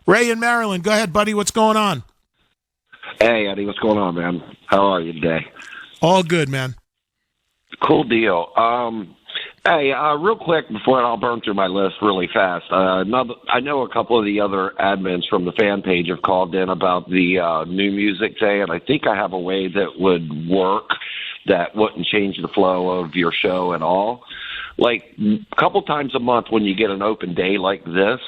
Ray in Maryland, go ahead, buddy. What's going on? Hey, Eddie, what's going on, man? How are you today? All good, man. Cool deal. Hey, real quick before I'll burn through my list really fast. I know a couple of the other admins from the fan page have called in about the New Music Day, and I think I have a way that would work that wouldn't change the flow of your show at all. Like a couple times a month when you get an open day like this,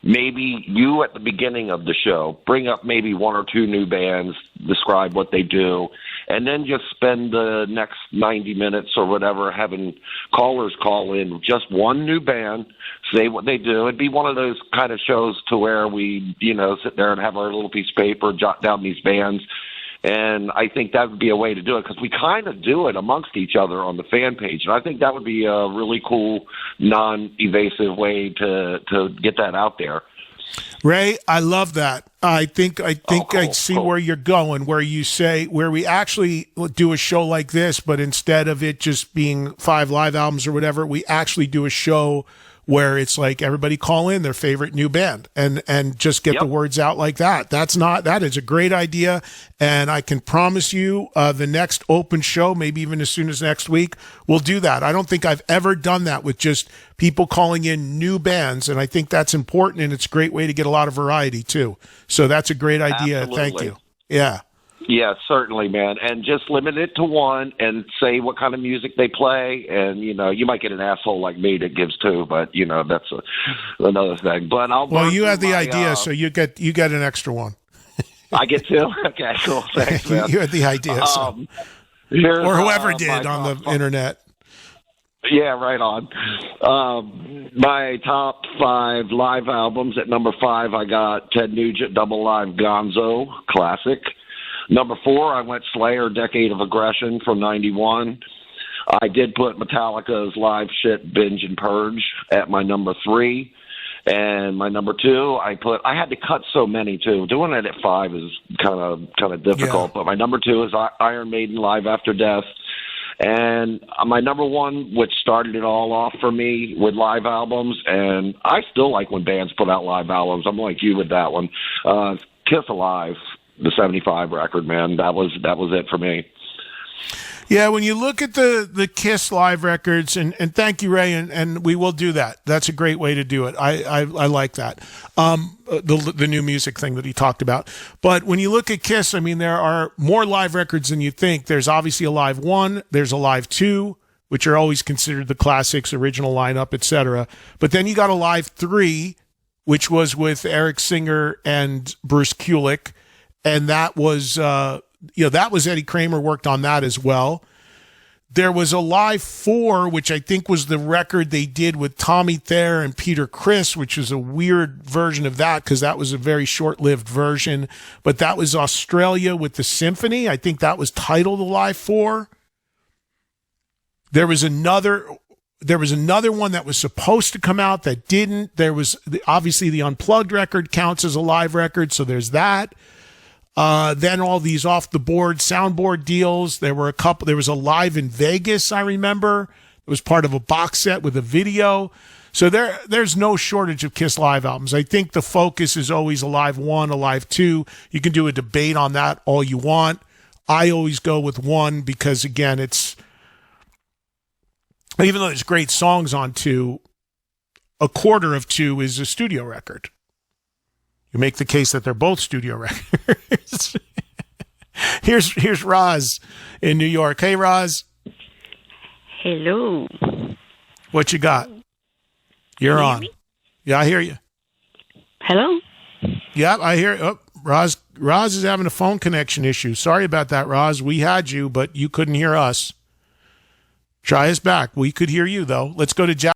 maybe you at the beginning of the show bring up maybe one or two new bands, describe what they do, and then just spend the next 90 minutes or whatever having callers call in just one new band, say what they do. It'd be one of those kind of shows to where we, sit there and have our little piece of paper, jot down these bands. And I think that would be a way to do it because we kind of do it amongst each other on the fan page. And I think that would be a really cool, non-evasive way to get that out there. Ray, I love that. I think cool, I see where you're going, where we actually do a show like this, but instead of it just being 5 live albums or whatever, we actually do a show where it's like everybody call in their favorite new band and just get the words out like that. That is a great idea. And I can promise you the next open show, maybe even as soon as next week, we'll do that. I don't think I've ever done that with just people calling in new bands. And I think that's important. And it's a great way to get a lot of variety too. So that's a great idea. Absolutely. Thank you. Yeah. Yeah, certainly, man. And just limit it to one and say what kind of music they play. And, you might get an asshole like me that gives two, but, that's another thing. But you had the idea, so you get an extra one. I get two? Okay, cool. Thanks, man. You had the idea. Or whoever did on the internet. Yeah, right on. My top 5 live albums. At number 5, I got Ted Nugent Double Live Gonzo, classic. Number 4, I went Slayer, Decade of Aggression from 91. I did put Metallica's Live Shit, Binge and Purge at my number 3. And my number 2, I had to cut so many too. Doing it at 5 is kind of difficult. Yeah. But my number 2 is Iron Maiden Live After Death. And my number 1, which started it all off for me with live albums, and I still like when bands put out live albums. I'm like you with that one. Kiss Alive. The 75 record, man, that was it for me. Yeah, when you look at the Kiss live records, and thank you, Ray, and we will do that. That's a great way to do it. I like that. The new music thing that he talked about. But when you look at Kiss, I mean, there are more live records than you think. There's obviously a live 1, there's a live 2, which are always considered the classics, original lineup, etc. But then you got a live 3, which was with Eric Singer and Bruce Kulick. And that was, that was Eddie Kramer worked on that as well. There was a live 4, which I think was the record they did with Tommy Thayer and Peter Criss, which was a weird version of that because that was a very short-lived version. But that was Australia with the Symphony. I think that was titled the live 4. There was another one that was supposed to come out that didn't. There was obviously the Unplugged record counts as a live record, so there's that. Then all these off the board soundboard deals. There was a live in Vegas, I remember. It was part of a box set with a video. So there's no shortage of Kiss live albums. I think the focus is always a live 1, a live 2. You can do a debate on that all you want. I always go with 1 because again, even though there's great songs on 2, a quarter of 2 is a studio record. You make the case that they're both studio records. Here's Roz in New York. Hey, Roz. Hello. What you got? You're on. Yeah, I hear you. Hello. Yeah, I hear you. Oh, Roz is having a phone connection issue. Sorry about that, Roz. We had you, but you couldn't hear us. Try us back. We could hear you, though. Let's go to Jack.